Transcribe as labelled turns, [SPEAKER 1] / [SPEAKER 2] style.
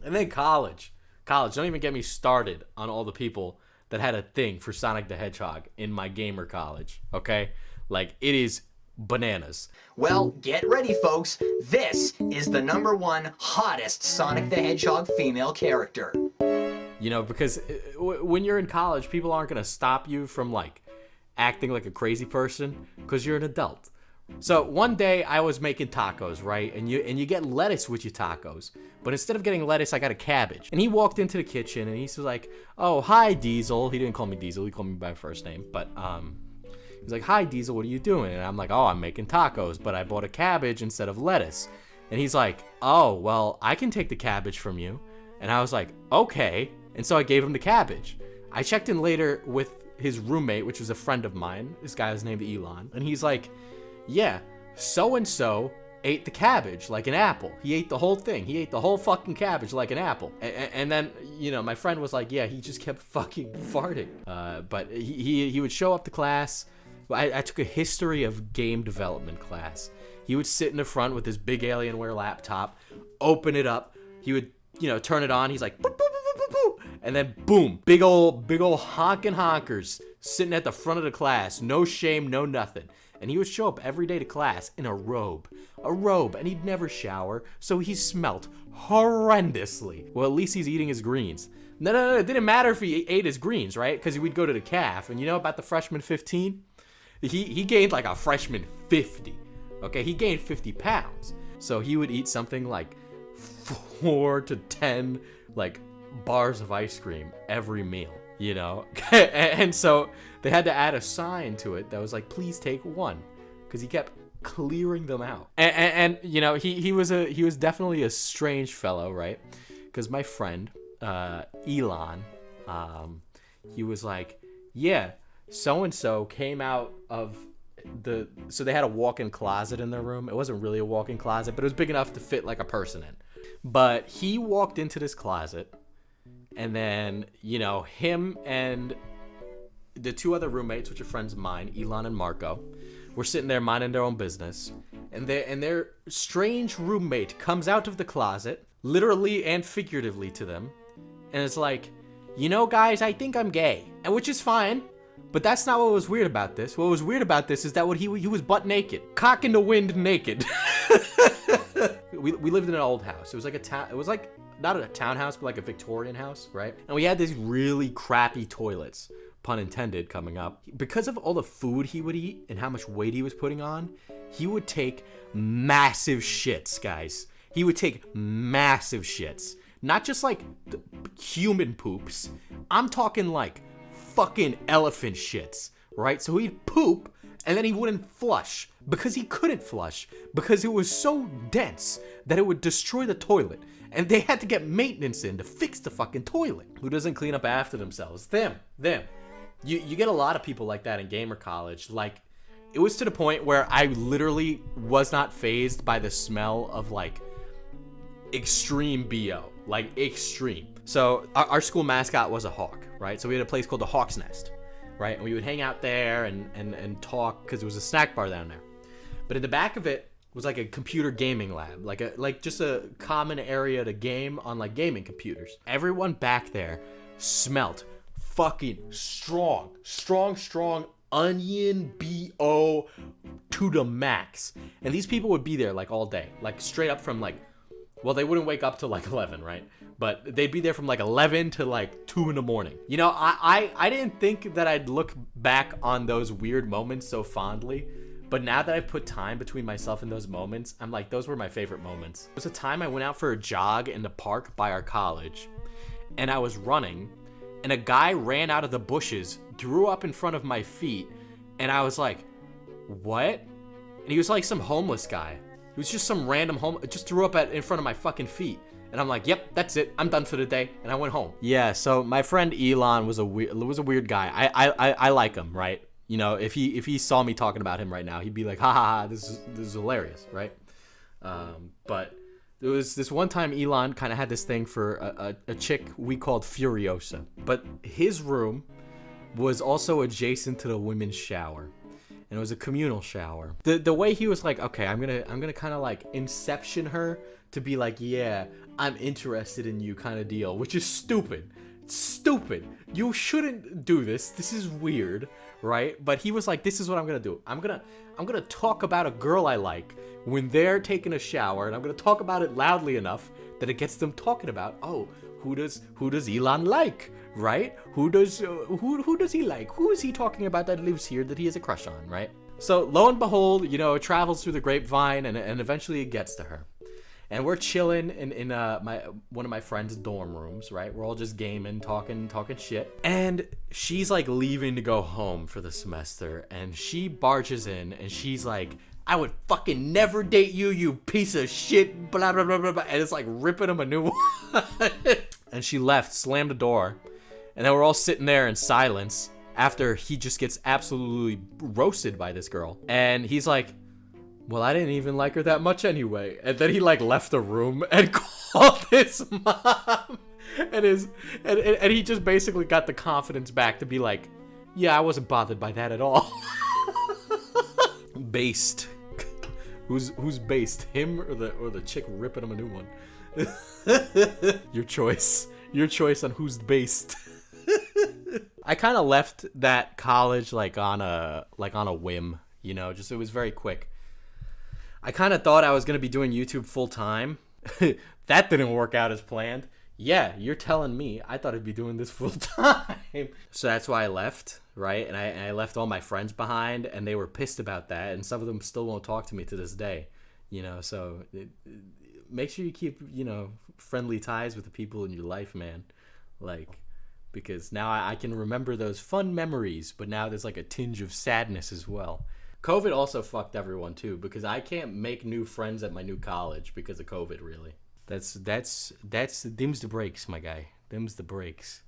[SPEAKER 1] And then college. College, don't even get me started on all the people that had a thing for Sonic the Hedgehog in my gamer college, okay? Like, it is bananas.
[SPEAKER 2] Well, get ready, folks. This is the #1 hottest Sonic the Hedgehog female character.
[SPEAKER 1] You know, because when you're in college, people aren't going to stop you from, like, acting like a crazy person because you're an adult. So one day I was making tacos, right? And you get lettuce with your tacos. But instead of getting lettuce, I got a cabbage. And he walked into the kitchen and he's like, "Oh, hi, Diesel." He didn't call me Diesel. He called me by my first name. But he's like, "Hi, Diesel, what are you doing?" And I'm like, "Oh, I'm making tacos, but I bought a cabbage instead of lettuce." And he's like, "Oh, well, I can take the cabbage from you." And I was like, "Okay." And so I gave him the cabbage. I checked in later with his roommate, which was a friend of mine. This guy was named Elon. And he's like, "Yeah, so-and-so ate the cabbage like an apple. He ate the whole thing. He ate the whole fucking cabbage like an apple." And then, you know, my friend was like, "Yeah, he just kept fucking farting." But he would show up to class. I took a history of game development class. He would sit in the front with his big Alienware laptop, open it up. He would, you know, turn it on. He's like, boop, boop, boop, boop, boop, and then boom, big old honking honkers sitting at the front of the class. No shame, no nothing. And he would show up every day to class in a robe, and he'd never shower, so he smelt horrendously. Well, at least he's eating his greens. No, it didn't matter if he ate his greens, right? Because we'd go to the caf, and you know about the freshman 15? He gained like a freshman 50, okay? He gained 50 pounds. So he would eat something like 4 to 10, like, bars of ice cream every meal. You know, and so they had to add a sign to it that was like, "Please take one," because he kept clearing them out. And you know, he was definitely a strange fellow, right? Because my friend Elon, he was like, "Yeah, so and so came out of so they had a walk-in closet in their room. It wasn't really a walk-in closet, but it was big enough to fit like a person in. But he walked into this closet." And then, you know, him and the two other roommates, which are friends of mine, Elon and Marco, were sitting there minding their own business. And their strange roommate comes out of the closet, literally and figuratively to them, and it's like, "You know, guys, I think I'm gay." And which is fine, but that's not what was weird about this. What was weird about this is that he was butt naked, cock in the wind naked. We lived in an old house. It was like it was like not a townhouse, but like a Victorian house, right? And we had these really crappy toilets, pun intended, coming up. Because of all the food he would eat and how much weight he was putting on, he would take massive shits, guys. He would take massive shits. Not just like human poops. I'm talking like fucking elephant shits, right? So he'd poop and then he wouldn't flush because he couldn't flush because it was so dense that it would destroy the toilet. And they had to get maintenance in to fix the fucking toilet. Who doesn't clean up after themselves? Them. You get a lot of people like that in gamer college. Like, it was to the point where I literally was not fazed by the smell of like extreme BO. Like extreme. So our school mascot was a hawk, right? So we had a place called the Hawk's Nest, right? And we would hang out there and talk because there was a snack bar down there. But in the back of it was like a computer gaming lab, like just a common area to game on like gaming computers. Everyone back there smelt fucking strong onion BO to the max. And these people would be there like all day, like straight up from like, well, they wouldn't wake up till like 11, right? But they'd be there from like 11 to like 2 in the morning. You know, I didn't think that I'd look back on those weird moments so fondly. But now that I've put time between myself and those moments, I'm like, those were my favorite moments. There was a time I went out for a jog in the park by our college, and I was running, and a guy ran out of the bushes, drew up in front of my feet, and I was like, "What?" And he was like some homeless guy. He was just some random just drew up in front of my fucking feet. And I'm like, "Yep, that's it. I'm done for the day." And I went home. Yeah, so my friend Elon was a weird guy. I like him, right? You know, if he saw me talking about him right now, he'd be like, "Ha ha ha, this is hilarious," right? But there was this one time Elon kind of had this thing for a chick we called Furiosa. But his room was also adjacent to the women's shower. and it was a communal shower. The way he was like, okay, I'm gonna kind of like inception her to be like, yeah, I'm interested in you kind of deal, which is stupid. Stupid. You shouldn't do this. This is weird, right? But he was like, this is what I'm gonna do. I'm gonna talk about a girl I like when they're taking a shower, and I'm gonna talk about it loudly enough that it gets them talking about, oh, who does Elon like, right? Who does he like? Who is he talking about that lives here that he has a crush on, right? So lo and behold, you know, it travels through the grapevine, and eventually it gets to her. And we're chilling in one of my friend's dorm rooms, right? We're all just gaming, talking shit. And she's like leaving to go home for the semester, and she barges in, and she's like, I would fucking never date you, you piece of shit, blah, blah, blah, blah, blah. And it's like ripping him a new one. And she left, slammed the door, and then we're all sitting there in silence after he just gets absolutely roasted by this girl. And he's like, well, I didn't even like her that much anyway. And then he like left the room and called his mom. And he just basically got the confidence back to be like, yeah, I wasn't bothered by that at all. Based. Who's based? Him or the chick ripping him a new one? Your choice. Your choice on who's based. I kind of left that college like on a whim, you know, just it was very quick. I kind of thought I was going to be doing YouTube full time. That didn't work out as planned. Yeah, you're telling me. I thought I'd be doing this full time. So that's why I left, right? And I left all my friends behind, and they were pissed about that. And some of them still won't talk to me to this day, you know. So make sure you keep, you know, friendly ties with the people in your life, man. Like, because now I can remember those fun memories, but now there's like a tinge of sadness as well. COVID also fucked everyone too, because I can't make new friends at my new college because of COVID, really. That's them's the breaks, my guy. Them's the breaks.